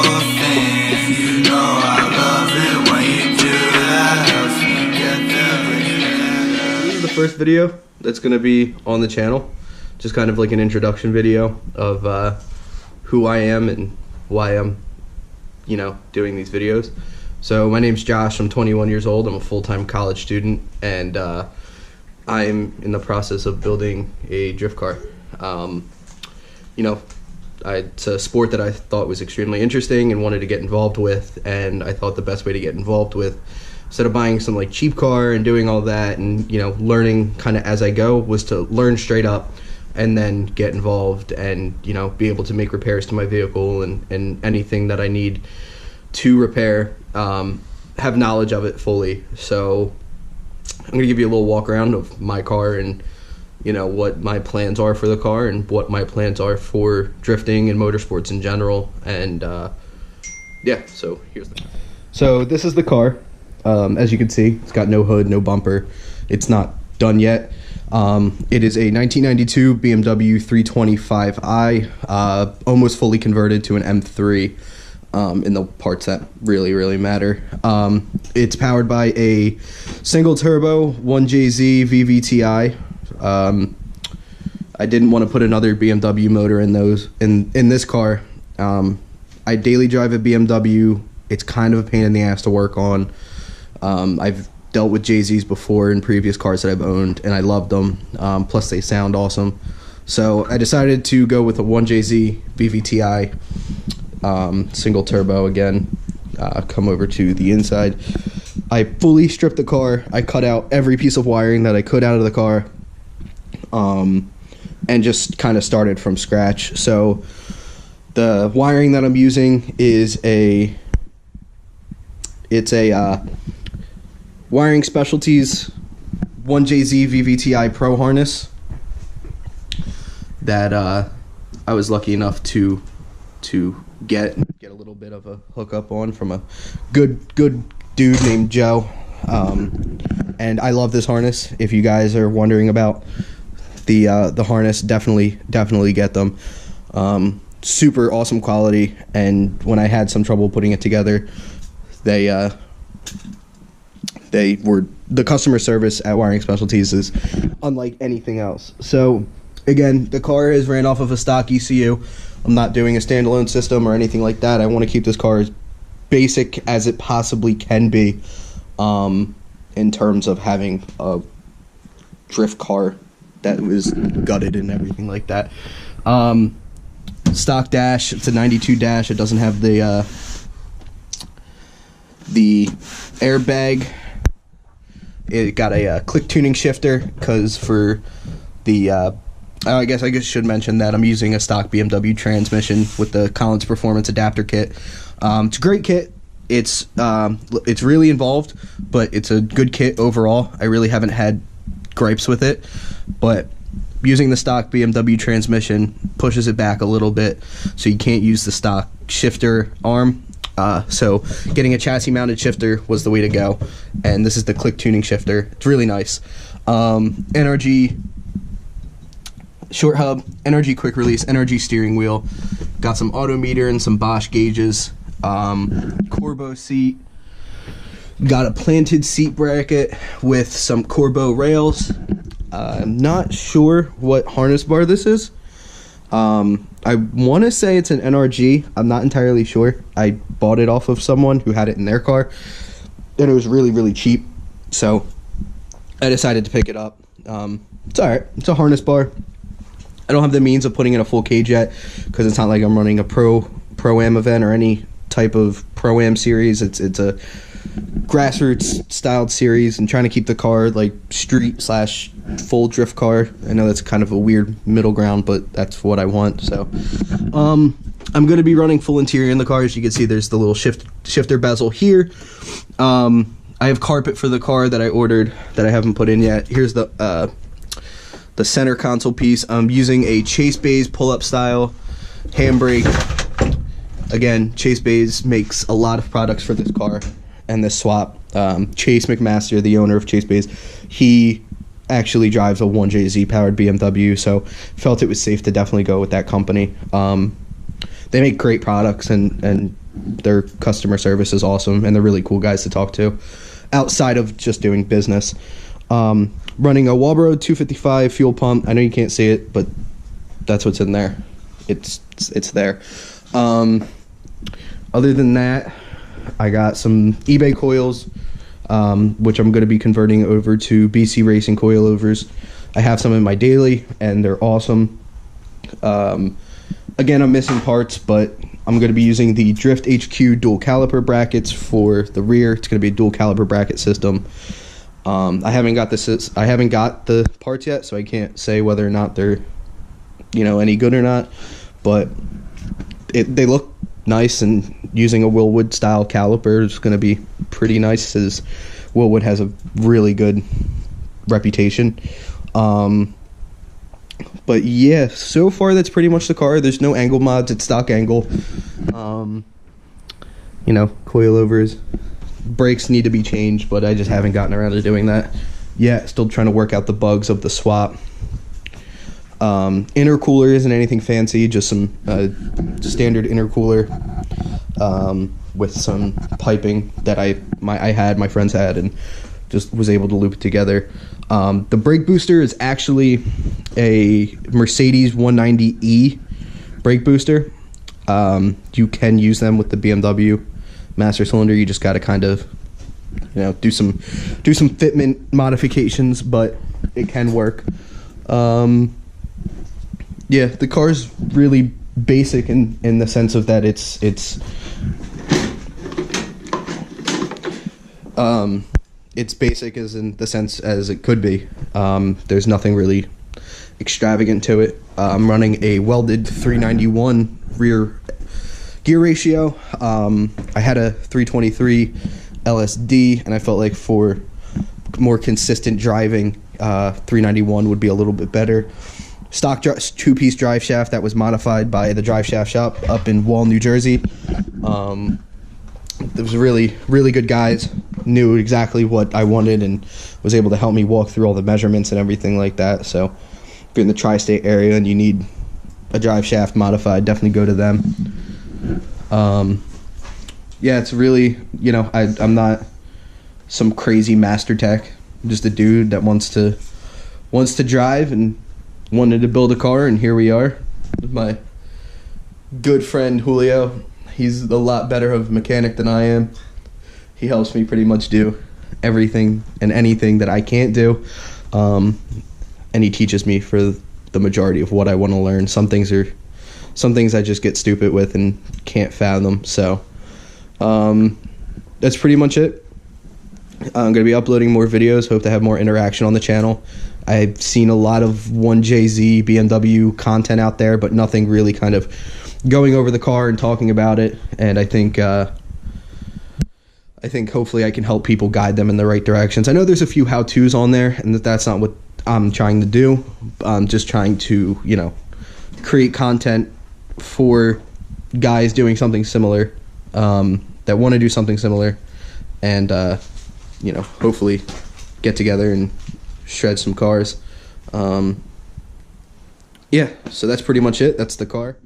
things. You know I love it when you do that. This is the first video that's going to be on the channel. Just kind of like an introduction video of who I am and why I'm, you know, doing these videos. So my name's Josh. I'm 21 years old. I'm a full-time college student, and I'm in the process of building a drift car. You know, it's a sport that I thought was extremely interesting and wanted to get involved with, and I thought the best way to get involved with, instead of buying some like cheap car and doing all that and, you know, learning kind of as I go, was to learn straight up and then get involved and, you know, be able to make repairs to my vehicle and anything that I need to repair, have knowledge of it fully. So I'm going to give you a little walk around of my car and, you know, what my plans are for the car and what my plans are for drifting and motorsports in general. And yeah, so here's the car. So this is the car. As you can see, it's got no hood, no bumper. It's not done yet. It is a 1992 BMW 325i, almost fully converted to an M3 in the parts that really matter. It's powered by a single turbo 1Jz VVTi. I didn't want to put another BMW motor in this car. I daily drive a BMW. It's kind of a pain in the ass to work on. I've dealt with JZs before in previous cars that I've owned, and I loved them. Plus they sound awesome. So I decided to go with a 1JZ VVTi, single turbo again. Come over to the inside. I fully stripped the car. I cut out every piece of wiring that I could out of the car, and just kind of started from scratch. So the wiring that I'm using is a Wiring Specialties 1JZ VVTi Pro harness that I was lucky enough to get a little bit of a hookup on from a good dude named Joe, and I love this harness. If you guys are wondering about the harness, definitely get them. Super awesome quality, and when I had some trouble putting it together, the customer service at Wiring Specialties is unlike anything else. So again, the car is ran off of a stock ECU. I'm not doing a standalone system or anything like that. I want to keep this car as basic as it possibly can be, in terms of having a drift car that was gutted and everything like that. Stock dash, it's a 92 dash. It doesn't have the airbag. It got a click tuning shifter, because for the I guess I should mention that I'm using a stock BMW transmission with the Collins Performance Adapter Kit. It's a great kit. It's really involved, but it's a good kit overall. I really haven't had gripes with it, but using the stock BMW transmission pushes it back a little bit, so you can't use the stock shifter arm. So getting a chassis mounted shifter was the way to go, and this is the click tuning shifter. It's really nice. NRG short hub, NRG quick release, NRG steering wheel. Got some auto meter and some Bosch gauges. Corbeau seat. Got a planted seat bracket with some Corbeau rails. I'm not sure what harness bar this is. I want to say it's an NRG. I'm not entirely sure. I bought it off of someone who had it in their car, and it was really cheap, so I decided to pick it up. It's alright. It's a harness bar. I don't have the means of putting in a full cage yet, because it's not like I'm running a pro-am event or any type of pro-am series. It's a grassroots styled series, and trying to keep the car like street / full drift car. I know that's kind of a weird middle ground, but that's what I want. So I'm going to be running full interior in the car. As you can see, there's the little shifter bezel here. I have carpet for the car that I ordered that I haven't put in yet. Here's the center console piece. I'm using a Chase Bays pull-up style handbrake. Again, Chase Bays makes a lot of products for this car and this swap. Chase McMaster, the owner of Chase Bays, he actually drives a 1JZ powered BMW, so felt it was safe to definitely go with that company. They make great products, and Their customer service is awesome, and they're really cool guys to talk to outside of just doing business. Running a Walbro 255 fuel pump. I know you can't see it, but that's what's in there. It's there. Other than that, I got some eBay coils, which I'm going to be converting over to BC Racing coilovers. I have some in my daily, and they're awesome. Again, I'm missing parts, but I'm going to be using the Drift HQ dual caliper brackets for the rear. It's going to be a dual caliper bracket system. I haven't got the parts yet, so I can't say whether or not they're, any good or not. But they look nice, and using a Willwood style caliper is going to be pretty nice, as Willwood has a really good reputation. But yeah, so far that's pretty much the car. There's no angle mods. It's stock angle. Coilovers. Brakes need to be changed, but I just haven't gotten around to doing that yet. Still trying to work out the bugs of the swap. Intercooler isn't anything fancy, just some standard intercooler with some piping that my friends had, and just was able to loop it together. The brake booster is actually a Mercedes 190E brake booster. You can use them with the BMW master cylinder. You just got to kind of do some fitment modifications, but it can work. Yeah, the car's really basic in the sense of that it's basic as in the sense as it could be. There's nothing really extravagant to it. I'm running a welded 391 rear gear ratio. I had a 323 LSD, and I felt like for more consistent driving, 391 would be a little bit better. Stock two-piece drive shaft that was modified by the drive shaft shop up in Wall, New Jersey. There was really, really good guys, knew exactly what I wanted, and was able to help me walk through all the measurements and everything like that. So if you're in the tri-state area and you need a drive shaft modified, definitely go to them. Yeah, it's really, I'm not some crazy master tech. I'm just a dude that wants to drive and wanted to build a car, and here we are with my good friend Julio. He's a lot better of a mechanic than I am. He helps me pretty much do everything and anything that I can't do, and he teaches me for the majority of what I want to learn. Some things I just get stupid with and can't fathom. So that's pretty much it. I'm going to be uploading more videos. Hope to have more interaction on the channel. I've seen a lot of 1JZ BMW content out there, but nothing really kind of going over the car and talking about it. And I think hopefully I can help people, guide them in the right directions. I know there's a few how-tos on there, and that's not what I'm trying to do. I'm just trying to, create content for guys doing something similar, that want to do something similar, and hopefully get together and shred some cars. Yeah, so that's pretty much it. That's the car.